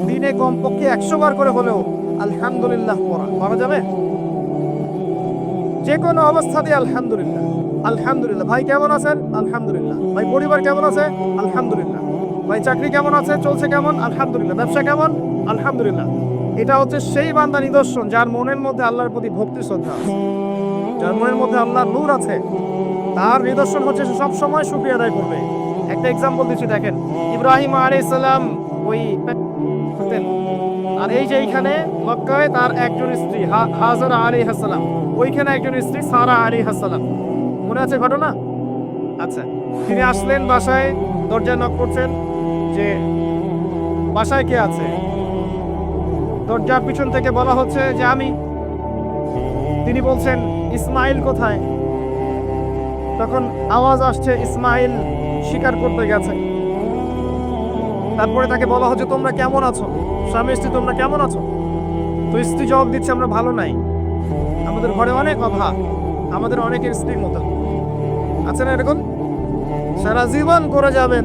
দিনে কমপক্ষে 100 বার করে হলেও আলহামদুলিল্লাহ পড়া যাবে? যে কোনো অবস্থাতে আলহামদুলিল্লাহ আলহামদুলিল্লাহ। ভাই কেমন আছেন? আলহামদুলিল্লাহ। ভাই পরিবার কেমন আছে? আলহামদুলিল্লাহ। ভাই চাকরি কেমন আছে, চলছে কেমন? আলহামদুলিল্লাহ। ব্যবসা কেমন? আলহামদুলিল্লাহ। এটা হচ্ছে সেই বান্দা নিদর্শন যার মনের মধ্যে আল্লাহর প্রতি ভক্তি শ্রদ্ধা আছে, যার মনের মধ্যে আল্লাহর নূর আছে। তার নিদর্শন হচ্ছে সে সব সময় শুকরিয়া আদায় করবে। একটা এক্সাম্পল দিচ্ছি, দেখেন ইব্রাহিম আলাইহিস সালাম ওই থাকতেন, আর এই যে এইখানে মক্কায় তার একজন স্ত্রী হাজারা আলাইহিস সালাম, ওইখানে একজন স্ত্রী সারা আলাইহিস সালাম। মনে আছে ঘটনা? আচ্ছা, তিনি আসলেন বাসায়, দরজা নক করছেন যে বাসায় কে আছে? দরজার পিছন থেকে বলা হচ্ছে যে আমি। তিনি বলছেন ইসমাইল কোথায়? তখন আওয়াজ আসছে ইসমাইল শিকার করতে গেছে। তারপরে তাকে বলা হচ্ছে তোমরা কেমন আছো, স্বামী স্ত্রী তোমরা কেমন আছো? তো স্ত্রী জবাব দিচ্ছে আমরা ভালো নাই, আমাদের ঘরে অনেক অভাব, আমাদের অনেকের স্ত্রীর মতো। আচ্ছা না এরকম? সারা জীবন করে যাবেন,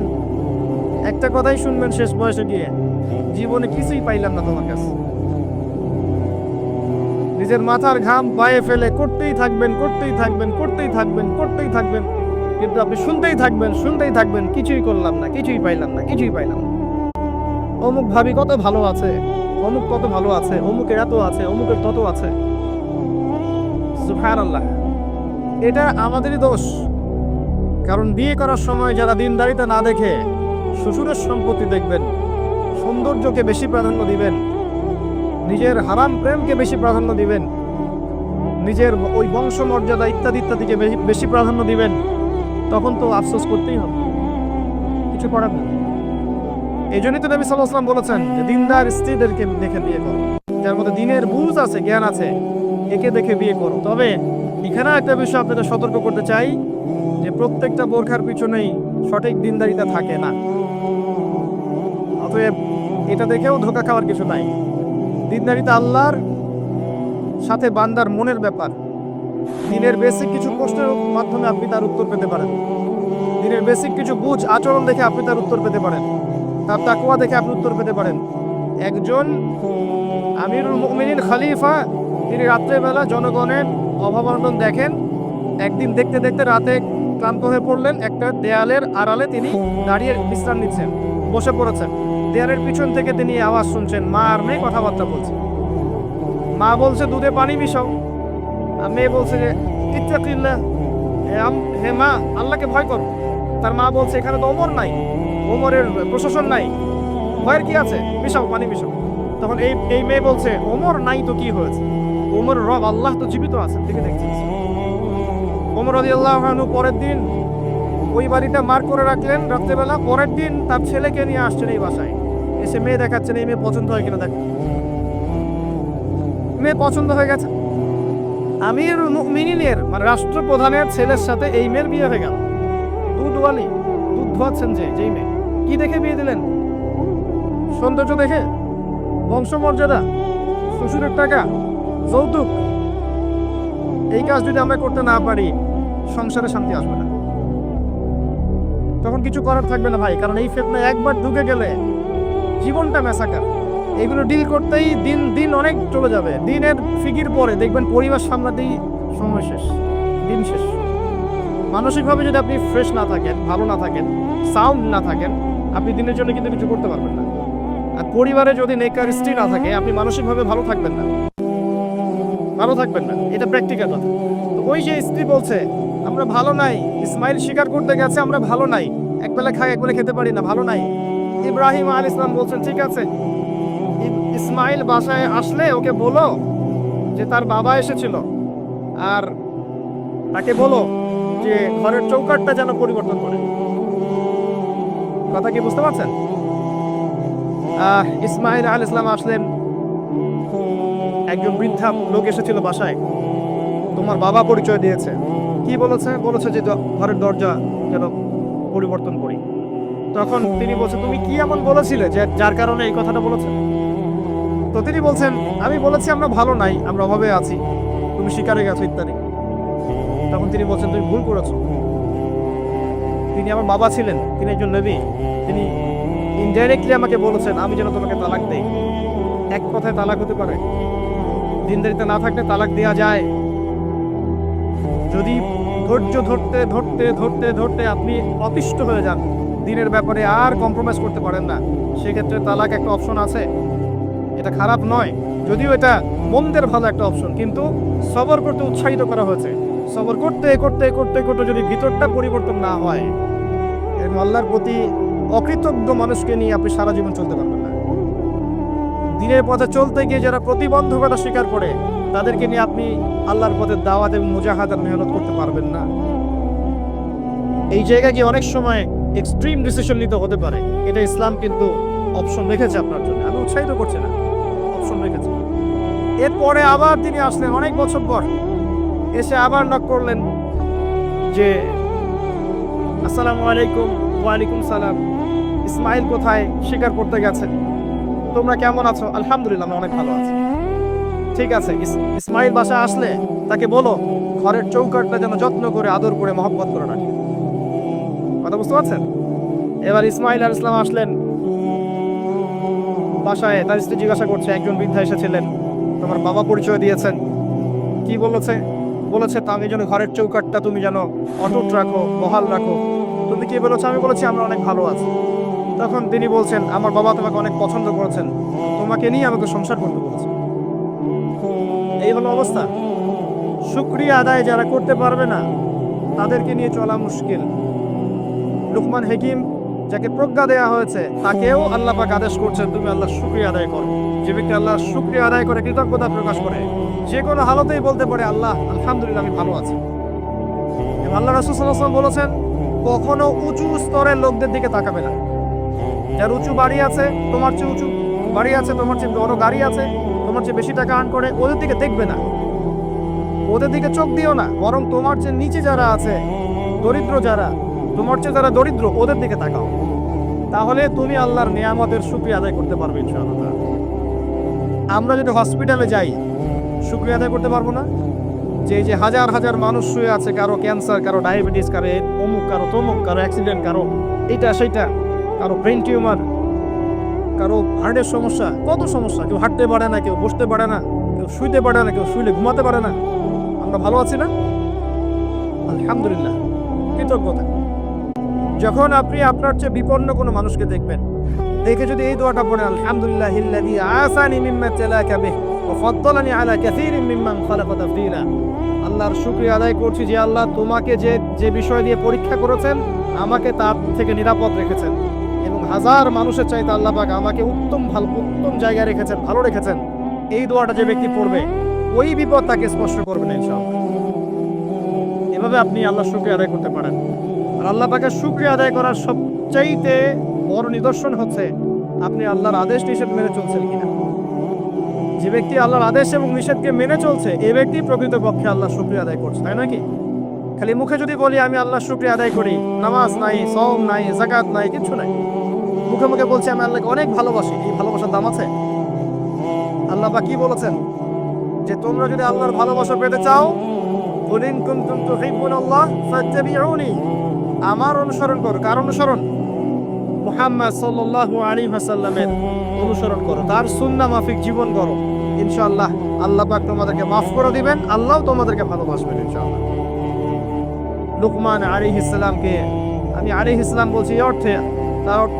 একটা কথাই শুনবেন শেষ বয়সে গিয়ে, জীবনে কিছুই পাইলাম না তোমার কাছে। নিজের মাথার ঘাম পায়ে ফেলে করতেই থাকবেন, করতেই থাকবেন, করতেই থাকবেন, করতেই থাকবেন, কিন্তু আপনি শুনতেই থাকবেন, শুনতেই থাকবেন, কিছুই করলাম না, কিছুই পাইলাম না, কিছুই পাইলাম না। অমুক ভাবি কত ভালো আছে, অমুক কত ভালো আছে, অমুকের এত আছে, অমুকের তত আছে। সুবহানাল্লাহ। এটা আমাদেরই দোষ। কারণ বিয়ে করার সময় যারা দিনদারিতা না দেখে শ্বশুরের সম্পত্তি দেখবেন, সৌন্দর্যকে বেশি প্রাধান্য দিবেন, নিজের হারাম প্রেমকে বেশি প্রাধান্য দিবেন, নিজের ওই বংশমর্যাদা ইত্যাদি ইত্যাদিকে বেশি প্রাধান্য দিবেন, তখন তো আফসোস করতেই হবে, কিছু করার নেই। এই জন্যই তো নবী সাল্লাল্লাহু আলাইহি ওয়াসাল্লাম বলেছেন যে দিনদার স্ত্রীদেরকে দেখে বিয়ে করো, যার মধ্যে দিনের বুঝ আছে, জ্ঞান আছে, একে দেখে বিয়ে করো। তবে এখানে একটা বিষয় আপনাদের সতর্ক করতে চাই যে প্রত্যেকটা বোরখার পিছনেই সঠিক দিনদারিতা থাকে না। অতএব এটা দেখেও ধোঁকা খাওয়ার কিছু নাই। দিনদারিতা আল্লাহর সাথে বান্দার মনের ব্যাপার। দিনের বেসিক কিছু প্রশ্নের মাধ্যমে আপনি তার উত্তর পেতে পারেন, দিনের বেসিক কিছু বুঝ আচরণ দেখে আপনি তার উত্তর পেতে পারেন, তার তাকওয়া দেখে আপনি উত্তর পেতে পারেন। একজন আমিরুল মুমিনিন খলিফা, তিনি রাত্রেবেলা জনগণের অভাব অনটন দেখেন। একদিন দেখতে দেখতে রাতে ক্লান্ত হয়ে পড়লেন, একটা দেয়ালের আড়ালে তিনি দাঁড়িয়ে বিশ্রাম নিচ্ছেন, বসে পড়েছেন। দেয়ালের পিছন থেকে তিনি আওয়াজ শুনছেন, মা আর মেয়ে কথাবার্তা বলছে। মা বলছে দুধে পানি মিশাও, আর মেয়ে বলছে যে ইত্তাকিল্লাহ, হে মা আল্লাহকে ভয় করো। তার মা বলছে এখানে তো ওমর নাই, ওমরের প্রশাসন নাই, ভয়ের কি আছে, মিশাও পানি মিশাও। তখন এই মেয়ে বলছে ওমর নাই তো কি হয়েছে, ওমর রব আল্লাহ তো জীবিত আছেন, দেখে দেখছিস। ওমর রাদিয়াল্লাহু আনহু পরের দিন ওই বাড়িটা মার্ক করে রাখলেন রাত্রেবেলা। পরের দিন তার ছেলেকে নিয়ে আসছেন এই বাসায়, এসে মেয়ে দেখাচ্ছেন, এই মেয়ে পছন্দ হয় কিনা দেখো। মেয়ে পছন্দ হয়ে গেছে। আমিরুল মুমিনিনের মানে রাষ্ট্রপ্রধানের ছেলের সাথে এই মেয়ের বিয়ে হয়ে গেল। দুধওয়ালি, দুধ ধোয়াচ্ছেন যেই মেয়ে। কি দেখে বিয়ে দিলেন? সৌন্দর্য দেখে? বংশমর্যাদা? শ্বশুরের টাকা? যৌতুক? এই কাজ যদি আমরা করতে না পারি, সংসারে শান্তি আসবে না, তখন কিছু করার থাকবে না ভাই। কারণ এই ফিতনা একবার ঢুকে গেলে জীবনটা ম্যাসাকার। এগুলো ডিল করতেই দিন দিন অনেক চলে যাবে। দিনের ফিকির পরে দেখবেন পরিবার সামলাতেই সময় শেষ, দিন শেষ। মানসিকভাবে যদি আপনি ফ্রেশ না থাকেন, ভালো না থাকেন, সাউন্ড না থাকেন, আপনি দিনের জন্য কিন্তু কিছু করতে পারবেন না। আর পরিবারে যদি নেকার স্ত্রী না থাকে, আপনি মানসিকভাবে ভালো থাকবেন না, ভালো থাকবেন না, এটা প্র্যাকটিক্যাল কথা। তো ওই যে স্ত্রী বলছে আমরা ভালো নাই, ইসমাইল শিকার করতে গেছে, আমরা ভালো নাই, একবেলা খাই একবেলা খেতে পারি না, ভালো নাই। ইব্রাহিম আলাইহিস সালাম বলছেন ঠিক আছে, ইসমাইল বাসায় আসলে ওকে বলো যে তার বাবা এসেছিল, আর তাকে বলো যে ঘরের চৌকাঠটা যেন পরিবর্তন করে। কথা কি বুঝতে পারছেন? ইসমাইল আলাইহিস সালাম আসলেন, একজন বৃদ্ধা লোক এসেছিল বাসায়, তোমার বাবা পরিচয় দিয়েছে। কি বলেছে? বলেছে যে ঘরের দরজা যেন পরিবর্তন করি। তখন তিনি বলছে তুমি কি এমন বলেছিলে যে যার কারণে এই কথাটা বলেছে? তো তিনি বলছেন আমি বলেছি আমরা ভালো নাই, আমরা অভাবে আছি, তুমি শিকারে গেছো ইত্যাদি। তখন তিনি বলছেন তুমি ভুল করেছো, তিনি আমার বাবা ছিলেন, তিনি একজন নবী, তিনি ইনডাইরেক্টলি আমাকে বলেছেন আমি যেন তোমাকে তালাক দেই। এক কথায় তালাক হতে পারে? দিনদারিতে না থাকলে তালাক দেওয়া যায়? যদি ধৈর্য ধরতে ধরতে ধরতে ধরতে আপনি অতিষ্ঠ হয়ে যান, দিনের ব্যাপারে আর কম্প্রোমাইজ করতে পারেন না, সেক্ষেত্রে তালাক একটা অপশন আছে। এটা খারাপ নয়, যদিও এটা মন্দের ভালো একটা অপশন, কিন্তু সবর করতে উৎসাহিত করা হয়েছে। সবর করতে করতে করতে করতে যদি ভিতরটা পরিবর্তন না হয়, এরকম আল্লাহর প্রতি অকৃতজ্ঞ মানুষকে নিয়ে আপনি সারা জীবন চলতে পারবেন না। দিনের পথে চলতে গিয়ে যারা প্রতিবন্ধকতা স্বীকার করে, তাদেরকে নিয়ে আপনি আল্লাহর পথে দাওয়াত এবং মুজাহাদার মেহনত করতে পারবেন না। এই জায়গায় গিয়ে অনেক সময় এক্সট্রিম ডিসিশন নিতে হতে পারে। এটা ইসলাম কিন্তু অপশন রেখেছে আপনার জন্য, আমি উৎসাহিত করছি না, অপশন রেখেছে। এরপরে আবার তিনি আসলেন অনেক বছর পর, এসে আবার নক করলেন যে আসসালামু আলাইকুম। ওয়ালাইকুম সালাম। ইসমাইল কোথায়? শিকার করতে গেছে। তোমরা কেমন আছো? আলহামদুলিল্লাহ, আমরা অনেক ভালো আছি। ঠিক আছে, ইসমাইল বাসায় আসলে তাকে বলো ঘরের চৌকাঠটা যেন যত্ন করে আদর করে মহব্বত করে রাখে। কথা বুঝতে পারছেন? এবার ইসমাইল আলাইহিস সালাম আসলেন বাসায়, তার স্ত্রী জিজ্ঞাসা করছে, একজন বৃদ্ধা এসেছিলেন, তোমার বাবা পরিচয় দিয়েছেন, কি বলেছে? বলেছে আমি যেন ঘরের চৌকাঠটা তুমি যেন অটুট রাখো, বহাল রাখো। তুমি কি বলেছো? আমি বলেছি আমরা অনেক ভালো আছি। তখন তিনি বলছেন, আমার বাবা তোমাকে অনেক পছন্দ করেছেন, তোমাকে নিয়ে আমাকে সংসার করতে বলেছে। এই হলো অবস্থা। শুকরিয়া আদায় যারা করতে পারবে না, তাদেরকে নিয়ে চলা মুশকিল। লুকমান হাকিম, যাকে প্রজ্ঞা দেয়া হয়েছে, তাকেও আল্লাহ পাক আদেশ করছেন তুমি আল্লাহর শুকরিয়া আদায় করো। যে ব্যক্তি আল্লাহর শুকরিয়া আদায় করে, কৃতজ্ঞতা প্রকাশ করে, যে কোনো হালতেই বলতে পারে আল্লাহ আলহামদুলিল্লাহ আমি ভালো আছি। এবং আল্লাহ রাসূল সাল্লাল্লাহু আলাইহি ওয়াসাল্লাম বলেছেন, কখনো উঁচু স্তরের লোকদের দিকে তাকাবে না। যার উঁচু বাড়ি আছে, তোমার চেয়ে উঁচু বাড়ি আছে, তোমার চেয়ে বড় গাড়ি আছে, তোমার চেয়ে বেশি টাকা আর্ন করে, ওদের দিকে দেখবে না, ওদের দিকে চোখ দিও না। বরং তোমার চেয়ে নিচে যারা আছে, দরিদ্র যারা, তোমার চেয়ে যারা দরিদ্র, ওদের দিকে তাকাও। তাহলে তুমি আল্লাহর নিয়ামতের শুকরিয়া আদায় করতে পারবে ইনশাআল্লাহ। আমরা যদি হসপিটালে যাই, শুকরিয়া আদায় করতে পারবো না? যে হাজার হাজার মানুষ শুয়ে আছে, কারো ক্যান্সার, কারো ডায়াবেটিস, কারো অমুক, কারো তমুক, কারো অ্যাক্সিডেন্ট, কারো এইটা সেইটা, কারো ব্রেন টিউমার, কারো হার্টের সমস্যা, কত সমস্যা। কেউ হাঁটতে পারে না, কেউ বসতে পারে না, কেউ শুইতে পারে না, কেউ শুইলে ঘুমাতে পারে না। আমরা ভালো আছি না? আলহামদুলিল্লাহ, কৃতজ্ঞতা। যখন আপনি আপনার চেয়ে বিপন্ন কোনো মানুষকে দেখবেন, দেখে যদি এই দোয়াটা পড়েন, আলহামদুলিল্লাহিল্লাযী আসানি মিম্মা তালাকা বিহি ওয়া ফাদ্দালানি আলা কাসীরিন মিম্মান খালাকা তাফদীলা। আল্লাহর শুকরিয়া আদায় করছি যে আল্লাহ তোমাকে যে বিষয় দিয়ে পরীক্ষা করেছেন, আমাকে তার থেকে নিরাপদ রেখেছেন, এবং হাজার মানুষের চাইতে আল্লাহ পাক আমাকে উত্তম জায়গায় রেখেছেন, ভালো রেখেছেন। এই দোয়াটা যে ব্যক্তি পড়বে, ওই বিপদ তাকে স্পর্শ করবে না ইনশাআল্লাহ। এভাবে আপনি আল্লাহর শুকরিয়া আদায় করতে পারেন। আর আল্লাহ পাকের শুকরিয়া আদায় করার সবচাইতে বড় নিদর্শন হচ্ছে আপনি আল্লাহর আদেশ নিষেধ মেনে চলছেন কিনা। যে ব্যক্তি আল্লাহর আদেশ এবং নিষেধকে মেনে চলছে, এই ব্যক্তি প্রকৃতপক্ষে আল্লাহর শুকরিয়া আদায় করছে, তাই নয় কি? খালি মুখে যদি বলি আমি আল্লাহর শুকরিয়া আদায় করি, নামাজ নাই, সওম নাই, যাকাত নাই, কিছু নাই, মুখে মুখে বলছি আমি আল্লাহকে অনেক ভালোবাসি, এই ভালোবাসার দাম আছে? আল্লাহ পাক কি বলেছেন? যে তোমরা যদি আল্লাহর ভালোবাসা পেতে চাও, কুল ইন কুনতুম তুহিব্বুনাল্লাহ ফাত্তাবিউনি, আমার অনুসরণ করো। কার অনুসরণ? মুহাম্মদ সাল্লাল্লাহু আলাইহি ওয়াসাল্লামের অনুসরণ করো, তার সুন্নাহ মাফিক জীবন করো। ইনশাআল্লাহ আল্লাহ পাক তোমাদেরকে মাফ করে দিবেন, আল্লাহ তোমাদেরকে ভালোবাসবেন ইনশাআল্লাহ। লুকমান আলাইহিস সালামকে আমি আলাইহিস সালাম বলছি এই অর্থে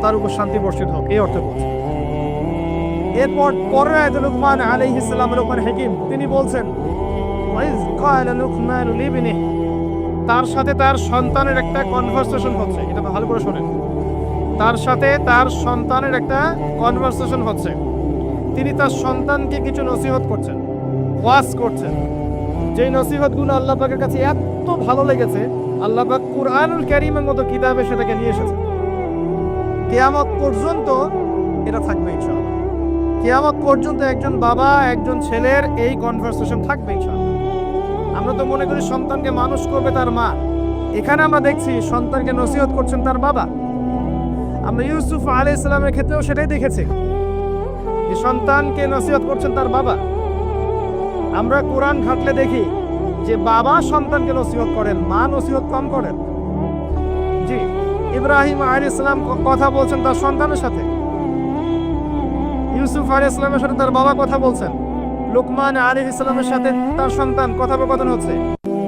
তার উপর শান্তি বর্ষিত হোক, এই অর্থে বলছি। এরপর পরের আয়াতে লুকমান আলাইহিস সালাম, লুকমান হাকিম, তিনি বলছেন ওয়াইজ ক্বালা লুকমান লিবনিহি, তার সাথে তার সন্তানের একটা কনভারসেশন হচ্ছে। এটা ভালো করে শুনেন, তার সাথে তার সন্তানের একটা কনভারসেশন হচ্ছে। তিনি তার সন্তানকে কিছু নসিহত করছেন, ওয়াজ করছেন। যেই নসিহতগুলো আল্লাহ পাকের কাছে এত ভালো লেগেছে, আল্লাহ পাক কুরআনুল কারীমের মতো কিতাবে সেটাকে নিয়ে এসেছেন। কিয়ামত পর্যন্ত এটা থাকবে ইনশাআল্লাহ। কিয়ামত পর্যন্ত একজন বাবা একজন ছেলের এই কনভারসেশন থাকবে ইনশাআল্লাহ। আমরা তো মনে করি সন্তানকে মানুষ করবে তার মা, এখানে আমরা দেখছি সন্তানকে নসিহত করছেন তার বাবা। আমরা ইউসুফ আলাইহিস সালামের ক্ষেত্রেও সেটাই দেখেছি, যে সন্তানকে নসিহত করছেন তার বাবা। আমরা কোরআন ঘাটলে দেখি যে বাবা সন্তানকে নসিহত করেন, মা নসিহত কম করেন। জি, ইব্রাহিম আলাইহিস সালাম কথা বলছেন তার সন্তানের সাথে, ইউসুফ আলাইহিস সালামের সাথে তার বাবা কথা বলছেন, লুকমান আলাইহিস সালামের সাথে তার সন্তান কথোপকথন হচ্ছে।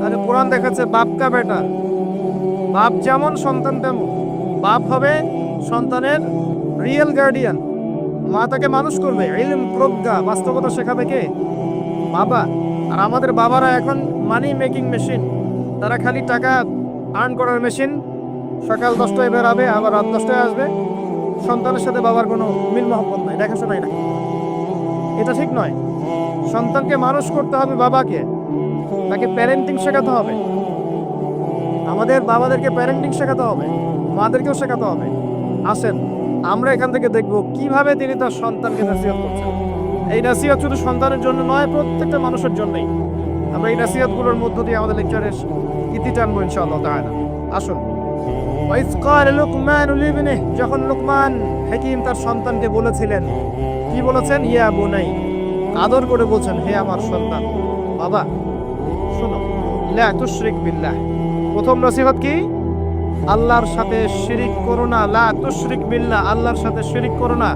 আর কোরআন দেখাচ্ছে বাপ কা বেটা, বাপ যেমন সন্তান তেমন। বাপ হবে সন্তানের রিয়েল গার্ডিয়ান, মা তাকে মানুষ করবে, ইলম প্রজ্ঞা বাস্তবতা শেখাবে কে? বাবা। আর আমাদের বাবারা এখন মানি মেকিং মেশিন, তারা খালি টাকা আর্ন করার মেশিন। সকাল 10টায় বেরাবে, আবার রাত 10টায় আসবে। সন্তানের সাথে বাবার কোনো মিল মহব্বত নাই, দেখাশোনাই নাই। এটা ঠিক নয়। সন্তানকে মানুষ করতে হবে বাবাকে, তাকে প্যারেন্টিং শেখাতে হবে। আমাদের বাবাদেরকে প্যারেন্টিং শেখাতে হবে, মাদেরকেও শেখাতে হবে। আসেন আমরা এখান থেকে দেখব কিভাবে তিনি তার সন্তানকে নসিহত করছেন। এই নসিহত শুধু সন্তানের জন্য নয়, প্রত্যেকটা মানুষের জন্যই। আমরা এই নসিহতগুলোর মধ্য দিয়ে আমাদের লেকচারের ইতি টানবো ইনশাআল্লাহ তাআলা। আসুন, ওয়াইজ ক্বাল লুকমান লিবনিহি, যখন লুকমান হাকিম তার সন্তানকে বলেছিলেন, কি বলেছেন? ইয়া বুনাই, আদর করে বলছেন, হে আমার সন্তান, বাবা শোনো, লা তুশরিক বিল্লাহ। প্রথম নসিহত কি? আল্লাহর সাথে শিরিক করো না। লা তুশরিক বিল্লাহ, আল্লাহর সাথে শিরিক করো না।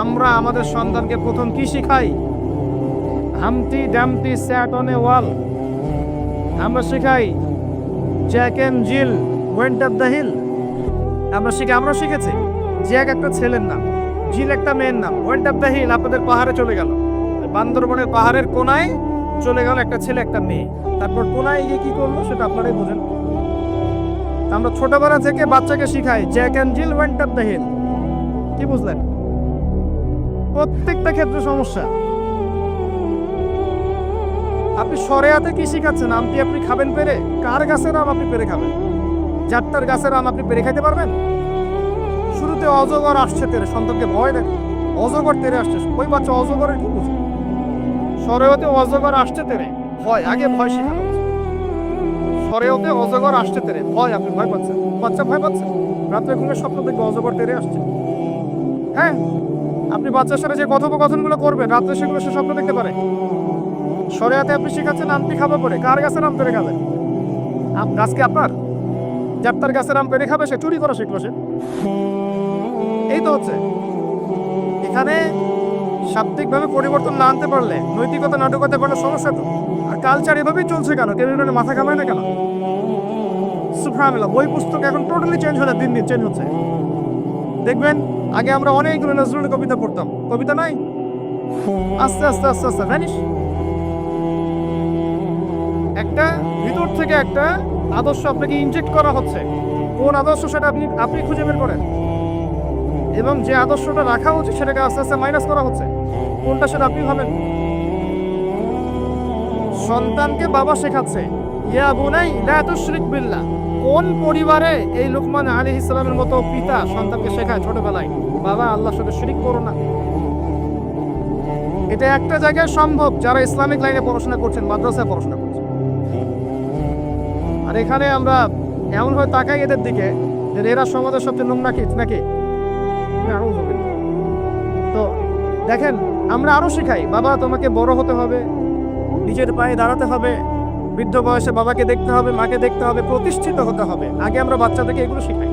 আমরা আমাদের সন্তানকে প্রথম কি শিখাই? Humpty Dumpty sat on a wall. আমরা শিখাই Jack and Jill went up the hill. আমরা শিখেছি জ্যাক একটা ছেলের নাম, জিল একটা মেয়ের নাম, ওয়েন্ট আপ দ্য হিল আপনাদের পাহাড়ে চলে গেল, বান্দরবনের পাহাড়ের কোনায় চলে গেল একটা ছেলে একটা মেয়ে। তারপর কোনায় গিয়ে কি করলো সেটা আপনারাই বোঝেন। আমরা ছোটবেলা থেকে বাচ্চাকে শিখাই Jack and Jill went up the hill. কি বুঝলেন? প্রত্যেকটা ক্ষেত্রে সমস্যা। আপনি শরিয়াতে কি শিখাচ্ছেন? আমটি আপনি খাবেন পেরে? কার গাছের আম আপনি পেরে খাবেন? যাত্রার গাছের আম আপনি পেরে খাইতে পারবেন? শুরুতে অজগর আসছে তেরে, সন্তানকে ভয় দেখে, অজগর তেরে আসছে। ওই বাচ্চা অজগরের কি বুঝে? শরিয়াতে অজগর আসছে তেরে, ভয়, আগে ভয় শেখানো হচ্ছে। শরিয়াতে অজগর আসছে তেরে, ভয়, আপনি ভয় পাচ্ছেন, বাচ্চা ভয় পাচ্ছে, রাত্রে ঘুমের স্বপ্ন দেখবে অজগর তেরে আসছে। হ্যাঁ, আপনি বাচ্চার সাথে যে কথোপকথনগুলো করবেন রাত্রে সেগুলো সে স্বপ্ন দেখতে পারে। শরিয়াতে আপনি শেখাচ্ছেন আমটি খাবো পরে, কার গাছের আম পেরে খাবেন? গাছকে আপনার? যাত্রার গাছের আম পেরে খাবে, সে চুরি করা শিখলো সে। এই তো হচ্ছে এখানে শাব্দিকভাবে পরিবর্তন না আনতে পারলে, নৈতিকতা না ঢোকাতে পারলে সমস্যা তো। আর কালচার এভাবেই চলছে কেন? কেউ এখানে মাথা কামায় না কেন? সুবহানাল্লাহ, বই পুস্তক এখন টোটালি চেঞ্জ হয়ে, দিন দিন চেঞ্জ হচ্ছে। দেখবেন আগে আমরা অনেকগুলো নজরুলের কবিতা পড়তাম, কবিতা নাই, আস্তে আস্তে আস্তে আস্তে ভ্যানিশ। একটা ভিতর থেকে একটা আদর্শ আপনাকে ইনজেক্ট করা হচ্ছে। কোন আদর্শ সেটা আপনি খুঁজে বের করেন, এবং যে আদর্শটা রাখা উচিত সেটাকে আস্তে আস্তে মাইনাস করা হচ্ছে। কোনটা সেটা আপনি ভাবেন। সন্তানকে বাবা শেখাচ্ছে ইয়া বুনাই লা তুশরিক বিল্লাহ। কোন পরিবারে এই লুকমান আলাইহিস সালামের মতো পিতা সন্তানকে শেখায় ছোটবেলায়, বাবা আল্লাহর সাথে শিরিক করো না? এটা একটা জায়গায় সম্ভব যারা ইসলামিক লাইনে পড়াশোনা করছেন, মাদ্রাসায় পড়াশোনা করছেন। আর এখানে আমরা এমনভাবে তাকাই এদের দিকে যে এরা সমাজের সবচেয়ে নোংরা কিট নাকি। তো দেখেন, আমরা আরো শিখাই বাবা তোমাকে বড় হতে হবে, নিজের পায়ে দাঁড়াতে হবে, বৃদ্ধ বয়সে বাবাকে দেখতে হবে, মাকে দেখতে হবে, প্রতিষ্ঠিত হতে হবে। আগে আমরা বাচ্চাদেরকে এগুলো শিখাই।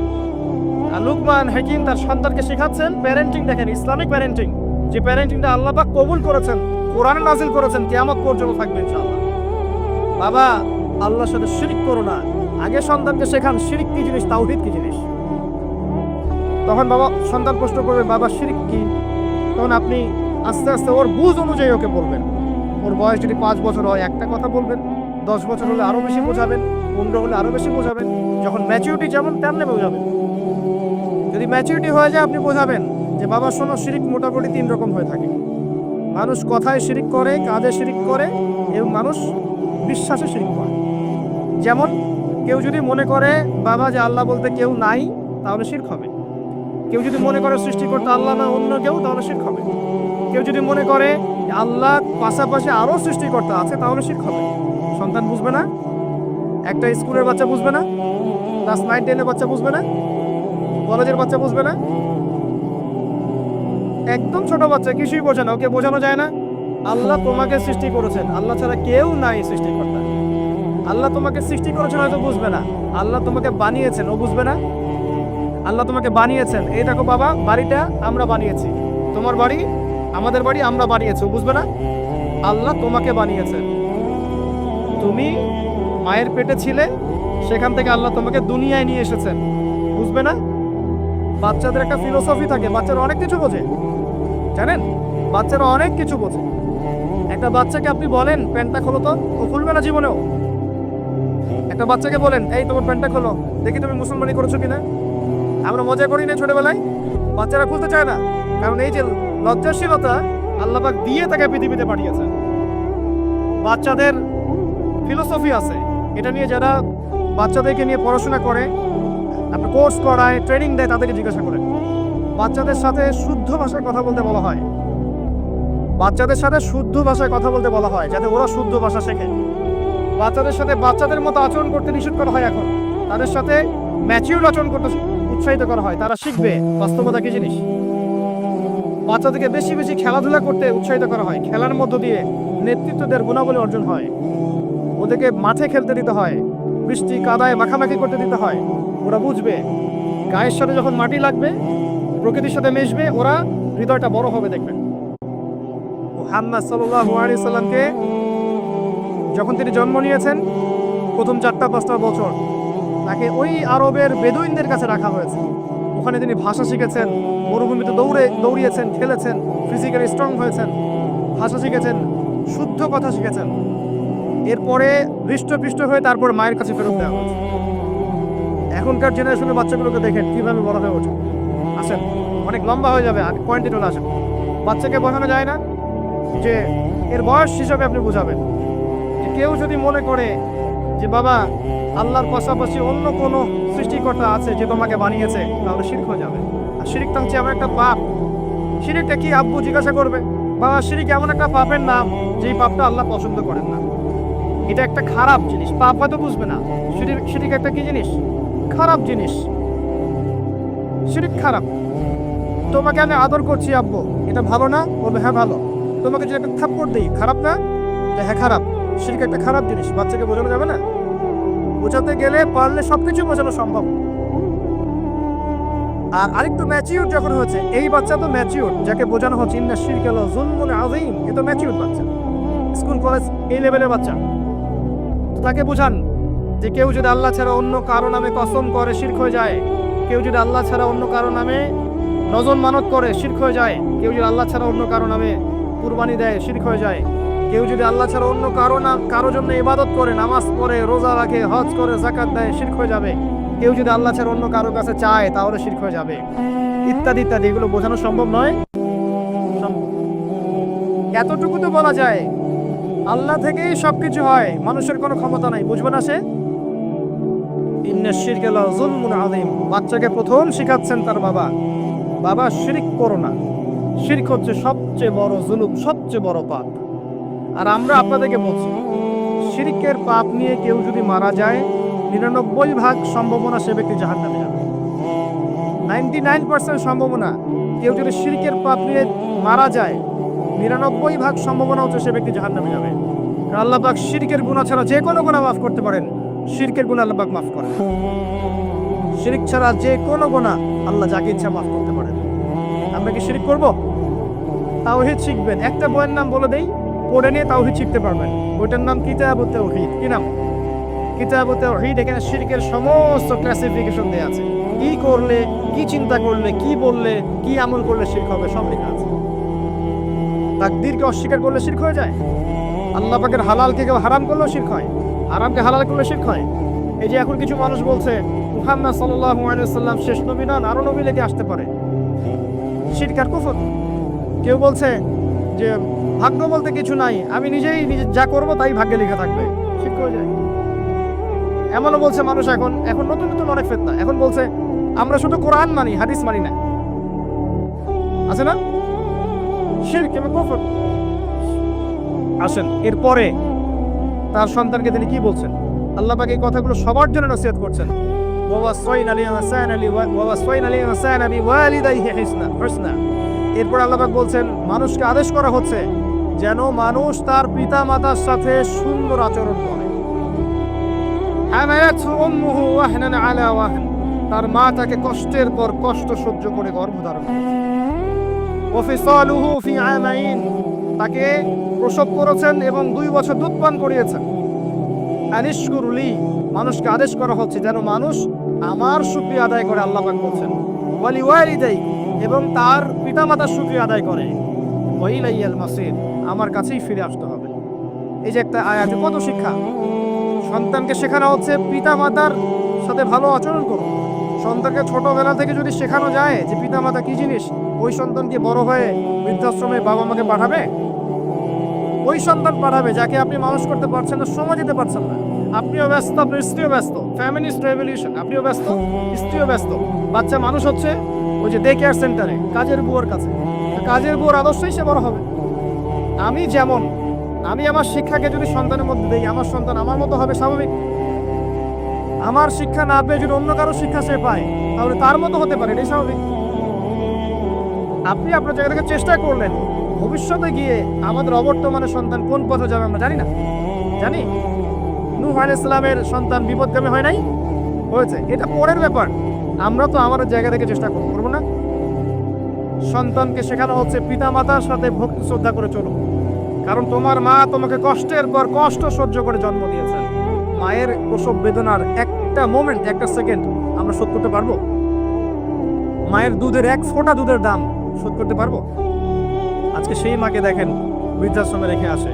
আর লুকমান হাকিম তার সন্তানকে শেখাচ্ছেন প্যারেন্টিং। দেখেন ইসলামিক প্যারেন্টিং, যে প্যারেন্টিংটা আল্লাহ পাক কবুল করেছেন, কোরআনে নাজিল করেছেন, কিয়ামত পর্যন্ত থাকবে ইনশাআল্লাহ। বাবা আল্লাহর সাথে শিরিক করো না। আগে সন্তানকে শেখান শিরিক কি জিনিস, তাওহীদ কি জিনিস। তখন বাবা সন্তান প্রশ্ন করবে বাবা শিরিক কি, তখন আপনি আস্তে আস্তে ওর বুঝ অনুযায়ী ওকে বলবেন। ওর বয়স যদি 5 বছর হয় একটা কথা বলবেন, 10 বছর হলে আরো বেশি বোঝাবেন, 15 হলে আরো বেশি বোঝাবেন। যখন ম্যাচুরিটি যেমন তেমনি বোঝাবেন। যদি ম্যাচুরিটি হয়ে যায় আপনি বোঝাবেন যে বাবা শোনো, শিরিক মোটামুটি 3 রকম হয়ে থাকে। মানুষ কথায় শিরিক করে, কাজে শিরিক করে, এবং মানুষ বিশ্বাসে শিরিক করে। যেমন কেউ যদি মনে করে বাবা যে আল্লাহ বলতে কেউ নাই, তাহলে শিরক হবে। কেউ যদি মনে করে সৃষ্টিকর্তা আল্লাহ না অন্য কেউ, তাহলে শিরক হবে। কেউ যদি মনে করে আল্লাহ পাশাপাশি আরো সৃষ্টিকর্তা আছে, তাহলে শিরক হবে। সন্তান বুঝবে না, একটা স্কুলের বাচ্চা বুঝবে না, ক্লাস 9, 10 এর বাচ্চা বুঝবে না, কলেজের বাচ্চা বুঝবে না, একদম ছোট বাচ্চা কিছুই বোঝে না, ওকে বোঝানো যায় না আল্লাহ তোমাকে সৃষ্টি করেছেন, আল্লাহ ছাড়া কেউ নাই সৃষ্টিকর্তা। আল্লাহ তোমাকে সৃষ্টি করেছেন হয়তো বুঝবে না, আল্লাহ তোমাকে বানিয়েছেন ও বুঝবে না। আল্লাহ তোমাকে বানিয়েছেন, এই দেখো বাবা বাড়িটা আমরা বানিয়েছি, তোমার বাড়ি আমাদের বাড়ি আমরা বানিয়েছি, বুঝবে না? আল্লাহ তোমাকে বানিয়েছেন, তুমি মায়ের পেটে ছিলে, সেখান থেকে আল্লাহ তোমাকে দুনিয়ায় নিয়ে এসেছেন, বুঝবে না? বাচ্চাদের একটা ফিলোসফি থাকে, বাচ্চারা অনেক কিছু বোঝে, জানেন? বাচ্চারা অনেক কিছু বোঝে। একটা বাচ্চাকে আপনি বলেন প্যান্টটা খোলো তো, ও খুলবে না জীবনেও। একটা বাচ্চাকে বলেন এই তোমার প্যান্টটা খোলো, দেখি তুমি মুসলমানি করেছো কিনা। আমরা মজা করি না ছোটবেলায়, বাচ্চারা খুলতে চায় না, কারণ এই যে লজ্জাশীলতা আল্লাহ পাক দিয়ে তাকে পৃথিবীতে পাঠিয়েছেন। বাচ্চাদের ফিলোসফি আছে, এটা নিয়ে যারা বাচ্চাদেরকে নিয়ে পড়াশোনা করে, আপনার কোর্স করায়, ট্রেনিং দেয়, তাদেরকে জিজ্ঞাসা করেন। বাচ্চাদের সাথে শুদ্ধ ভাষায় কথা বলতে বলা হয়, বাচ্চাদের সাথে শুদ্ধ ভাষায় কথা বলতে বলা হয়, যাতে ওরা শুদ্ধ ভাষা শেখে। বাচ্চাদের সাথে বাচ্চাদের মতো আচরণ করতে নিষেধ করা হয় এখন, তাদের সাথে ম্যাচিউর আচরণ করতে উৎসাহিত করা হয়, তারা শিখবে বাস্তবতা কি জিনিস। বাচ্চাদেরকে বেশি বেশি খেলাধুলা করতে উৎসাহিত করা হয়, খেলার মধ্য দিয়ে নেতৃত্বদের গুণাবলী অর্জন হয়। ওদেরকে মাঠে খেলতে দিতে হয়, বৃষ্টি কাদায় মাখামাখি করতে দিতে হয়, ওরা বুঝবে। গায়ের সাথে যখন মাটি লাগবে, প্রকৃতির সাথে মিশবে, ওরা হৃদয়টা বড় হবে। দেখবেন মুহাম্মদ সাল্লাল্লাহু আলাইহি সাল্লামকে যখন তিনি জন্ম নিয়েছেন, প্রথম 4-5 বছর তাকে ওই আরবের বেদুইনদের কাছে রাখা হয়েছে। ওখানে তিনি ভাষা শিখেছেন, মরুভূমিতে দৌড়িয়েছেন, খেলেছেন, ফিজিক্যালি স্ট্রং হয়েছেন, ভাষা শিখেছেন, শুদ্ধ কথা শিখেছেন। এরপরে হৃষ্টপৃষ্ট হয়ে তারপর মায়ের কাছে ফেরত দেওয়া হয়েছে। এখনকার জেনারেশনের বাচ্চাগুলোকে দেখেন কিভাবে বড় হয়ে ওঠে। আসেন, অনেক লম্বা হয়ে যাবে, আর পয়েন্টে চলে আসেন। বাচ্চাকে বোঝানো যায় না যে এর বয়স হিসাবে আপনি বোঝাবেন যে কেউ যদি মনে করে যে বাবা আল্লাহর পাশাপাশি অন্য কোনো সৃষ্টিকর্তা আছে যে তোমাকে বানিয়েছে, তাহলে শিরক হয়ে যাবে। আর শিরকটা হচ্ছে এমন একটা পাপ, শিরকটা কি আব্বু জিজ্ঞাসা করবে, বাবা শিরক এমন একটা পাপের নাম যেই পাপটা আল্লাহ পছন্দ করেন না। এটা একটা খারাপ জিনিস, পাপ হয়তো বুঝবে না। শিরক একটা কি জিনিস? খারাপ জিনিস। শিরক খারাপ। তোমাকে আমি আদর করছি আব্বু, এটা ভালো না? বলবে হ্যাঁ ভালো। তোমাকে যদি একটা থাপ্পড় দিই, খারাপ না? হ্যাঁ খারাপ। শিরক একটা খারাপ জিনিস, বাচ্চাকে বোঝানো যাবে না। বোঝাতে গেলে পারলে সবকিছু বোঝানো সম্ভব। আর আরেকটু ম্যাচিউর যখন হচ্ছে, এই বাচ্চা তো ম্যাচিউর, যাকে বোঝানো হচ্ছে ইন্না শিরকা লাযুলমুন আযীম, এ তো ম্যাচিউর বাচ্চা, স্কুল কলেজ এই লেভেলের বাচ্চা। তো তাকে বোঝান যে কেউ যদি আল্লাহ ছাড়া অন্য কারো নামে কসম করে শিরক হয়ে যায়, কেউ যদি আল্লাহ ছাড়া অন্য কারো নামে নজর মানত করে শিরক হয়ে যায়, কেউ যদি আল্লাহ ছাড়া অন্য কারো নামে কুরবানি দেয় শিরক হয়ে যায়, কেউ যদি আল্লাহ ছাড়া অন্য কারো জন্য ইবাদত করে, নামাজ পড়ে, রোজা রাখে, হজ করে, যাকাত দেয়, শিরক হয়ে যাবে। কেউ যদি আল্লাহ ছাড়া অন্য কারো কাছে চায়, তাহলে শিরক হয়ে যাবে, ইত্যাদি ইত্যাদি। এগুলো বোঝানো সম্ভব নয়? সম্ভব। এতটুকু তো বলা যায় আল্লাহ থেকেই সবকিছু হয়, মানুষের কোনো ক্ষমতা নাই, বুঝবে না সে। ইন্না শিরকা লাযুলমুন আযীম, বাচ্চাকে প্রথম শিখাচ্ছেন তার বাবা, বাবা শিরক করো না, শিরক হচ্ছে সবচেয়ে বড় জুলুম, সবচেয়ে বড় পাপ। আর আমরা আপনাদেরকে বলছি, শিরকের পাপ নিয়ে কেউ যদি মারা যায়, 99% সম্ভাবনা সে ব্যক্তি জাহান্নামে যাবে। 99% সম্ভাবনা কেউ যদি শিরকের পাপ নিয়ে মারা যায়, 99% সম্ভাবনা হচ্ছে সে ব্যক্তি জাহান্নামে যাবে। আল্লাহ পাক শিরকের গুনাহ ছাড়া যে কোনো গুনাহ মাফ করতে পারেন, শিরকের গুনাহ আল্লাহ পাক মাফ করেন। শিরক ছাড়া যে কোনো গুনাহ আল্লাহ যাকে ইচ্ছা মাফ করতে পারেন। আমরা কি শিরক করব? তাওহীদ শিখবেন, একটা বইয়ের নাম বলে দেই, পড়ে নিয়ে তাওহীদ শিখতে পারবেন। বইটার নাম কিতাবুত তাওহীদ। কি নাম? কিতাবুত তাওহীদ। এখানে শিরকের সমস্ত ক্লাসিফিকেশন দেয়া আছে, কি করলে, কি চিন্তা করলে, কি বললে, কি আমল করলে শিরক হবে, সব লেখা আছে। তাকদীরকে অস্বীকার করলে শিরক হয়ে যায়। আল্লাহ পাকের হালালকে কেউ হারাম করলেও শিরক হয়, হারামকে হালাল করলে শিরক হয়। এই যে এখন কিছু মানুষ বলছে মুহাম্মদ সাল্লাল্লাহু আলাইহি ওয়াসাল্লাম শেষ নবী নন, আরো নবী লেগে আসতে পারে, শিরক আর কুফর। কেউ বলছে যে ভাগ্য বলতে কিছু নাই, আমি নিজে যা করব তাই ভাগ্যে লেখা থাকবে, শিরক হয়ে যায়। এমনও বলছে মানুষ, এখন নতুন নতুন অনেক ফিতনা, এখন বলছে আমরা শুধু কোরআন মানি, হাদিস মানি না, আছে না? শিরক এবং কুফর। আসেন, এরপরে তার সন্তানকে তিনি কি বলছেন? আল্লাহ পাক এই কথাগুলো সবার জন্য নসিহত করছেন। এরপর আল্লাহ পাক বলছেন মানুষকে আদেশ করা হচ্ছে যেন মানুষ তার পিতা মাতার সাথে সুন্দর আচরণ করে। তার মা তাকে কষ্টের পর কষ্ট সহ্য করে গর্ভধারণ করেছে। ওয়াফিসালুহু ফি আমাইন, তাকে প্রসব করেছেন এবং 2 বছর দুধ পান করিয়েছেন। আনিশকুরলি, মানুষকে আদেশ করা হচ্ছে যেন মানুষ আমার শুকরিয়া আদায় করে, আল্লাহ পাক বলছেন। ওয়ালিওয়ালিদাই, এবং তার পিতামাতার শুকরিয়া আদায় করে। ওয়াইলাইয়াল মাসির, আমার কাছেই ফিরে আসতে হবে। এই যে একটা আয়াতে কত শিক্ষা! সন্তানকে শেখানো হচ্ছে পিতামাতার সাথে ভালো আচরণ করো। সন্তানকে ছোটবেলা থেকে যদি শেখানো যায় যে পিতামাতা কি জিনিস, ওই সন্তান কি বড় হয়ে বৃদ্ধাশ্রমে বাবা মাকে পাঠাবে? ওই সন্তান পাঠাবে যাকে আপনি মানুষ করতে পারছেন না, সময় দিতে পারছেন না। আপনিও ব্যস্ত, আপনার স্ত্রীও ব্যস্ত, ফ্যামিলিস্ট রেভলিউশন, আপনিও ব্যস্ত, স্ত্রীও ব্যস্ত। বাচ্চা মানুষ হচ্ছে ওই যে ডে কেয়ার সেন্টারে কাজের বুয়ার কাছে। কাজের বুয়ার আদর্শই সে বড় হবে। আমি আমার শিক্ষাকে যদি সন্তানের মধ্যে দেই, আমার সন্তান আমার মতো হবে স্বাভাবিক। আমার শিক্ষা না পেয়ে যদি অন্য কারো শিক্ষা সে পায়, তাহলে তার মতো হতে পারে, এটাই স্বাভাবিক। আপনি আপনার জায়গা থেকে চেষ্টা করলেন, ভবিষ্যতে গিয়ে আমাদের অবর্তমানের সন্তান কোন পথে যাবে আমরা জানি না। জানি নূহ আলাইহিস সালামের সন্তান বিপদগামী হয় নাই? হয়েছে, এটা পরের ব্যাপার। আমরা তো আমাদের জায়গা থেকে চেষ্টা করবো না? সন্তানকে শেখানো হচ্ছে পিতা মাতার সাথে ভক্তি শ্রদ্ধা করে চলো, কারণ তোমার মা তোমাকে কষ্টের পর কষ্ট সহ্য করে জন্ম দিয়েছেন। মায়ের প্রসব বেদনার একটা মোমেন্ট, একটা সেকেন্ড আমরা শোধ করতে পারবো? মায়ের দুধের এক ফোঁটা দুধের দাম শোধ করতে পারবো? আজকে সেই মাকে দেখেন বৃদ্ধাশ্রমে রেখে আসে,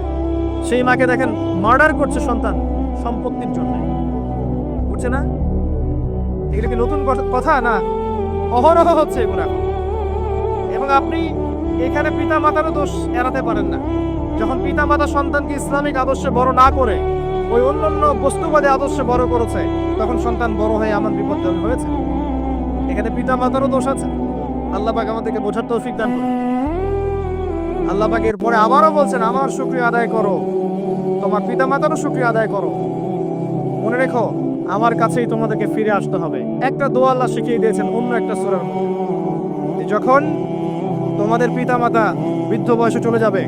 সেই মাকে দেখেন মার্ডার করছে সন্তান সম্পত্তির জন্য। বুঝছে না? এগুলো কি নতুন কথা না? অহরহ হচ্ছে এগুলো এখন। এবং আপনি এখানে পিতা মাতারও দোষ এড়াতে পারেন না। যখন পিতা মাতা সন্তানকে ইসলামিক আদর্শে বড় না করে ওই অন্যান্য বস্তুবাদী আদর্শে বড় করেছে, তখন সন্তান বড় হয়ে আমার বিপদগামী হয়েছে। এখানে পিতা মাতারও দোষ আছে। আল্লাহ পাক আমাদেরকে বোঝার তৌফিক দান করুন। আল্লাহ পাক এরপরে আবারও বলছেন, আমার শুকরিয়া আদায় করো, তোমার পিতা মাতারও শুকরিয়া আদায় করো। মনে রেখো, আমার কাছেই তোমাদেরকে ফিরে আসতে হবে। একটা দোয়া আল্লাহ শিখিয়ে দিয়েছেন অন্য একটা সূরার মধ্যে, যখন তোমাদের পিতা মাতা বৃদ্ধ বয়সে চলে যাবে,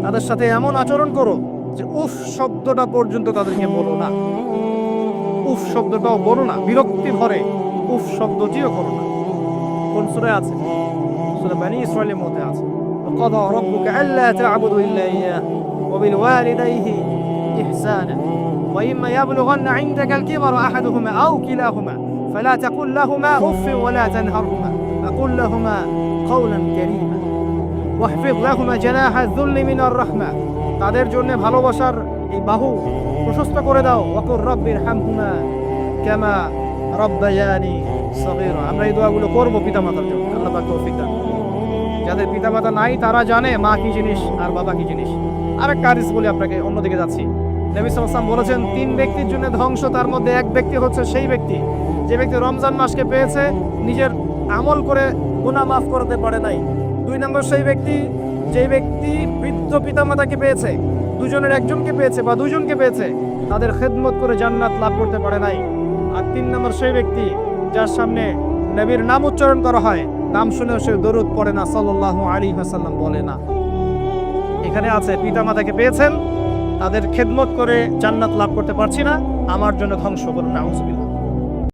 তাদের সাথে এমন আচরণ করো যে উফ শব্দটা পর্যন্ত তাদেরকে বলো না। উফ শব্দটাও বলো না, বিরক্তি ভরে উফ শব্দটিও করো না। কোন সূরায় আছে? সূরা বনী ইসরাঈলের মধ্যে আছে। وقضى ربك ألا تعبدوا إلا إياه وبالوالديه إحسانا وإما يبلغن عندك الكبر أحدهما أو كلاهما فلا تقل لهما أف ولا تنهرهما وقل لهما قولا كريما واحفظ لهما جناح الذل من الرحمة। তাদের জন্য ভালোবাসার এই বাহু প্রশস্ত করে দাও। ওয়াকুর রব্বির হামহুমা কামা রব্বায়ানি সগীরা। আমরা এই দোয়াগুলো করব পিতামাতার জন্য। আল্লাহ পাক তৌফিক দান করুন। যাদের পিতামাতা নাই তারা জানে মা কি জিনিস আর বাবা কি জিনিস। আরেকটা হাদিস বলি আপনাকে, অন্যদিকে যাচ্ছি। নবী সাল্লাল্লাহু আলাইহি ওয়াসাল্লাম বলেছেন, 3 ব্যক্তির জন্য ধ্বংস, তার মধ্যে এক ব্যক্তি হচ্ছে সেই ব্যক্তি যে ব্যক্তি রমজান মাসকে পেয়েছে, নিজের আমল করে গুনাহ মাফ করতে পারে নাই। 2 নম্বর সেই ব্যক্তি যে ব্যক্তি বৃদ্ধ পিতামাতাকে পেয়েছে, দুজনের একজনকে পেয়েছে বা দুজনকে পেয়েছে, তাদের খেদমত করে জান্নাত লাভ করতে পারে নাই। আর 3 নম্বর সেই ব্যক্তি যার সামনে নবীর নাম উচ্চারণ করা হয়, নাম শুনেও সে দরুদ পড়ে না, সাল্লাল্লাহু আলাইহি ওয়াসাল্লাম বলে না। এখানে আছে পিতামাতাকে পেয়েছেন, তাদের খেদমত করে জান্নাত লাভ করতে পারছি না, আমার জন্য ধ্বংস করুন, নাউযুবিল্লাহ।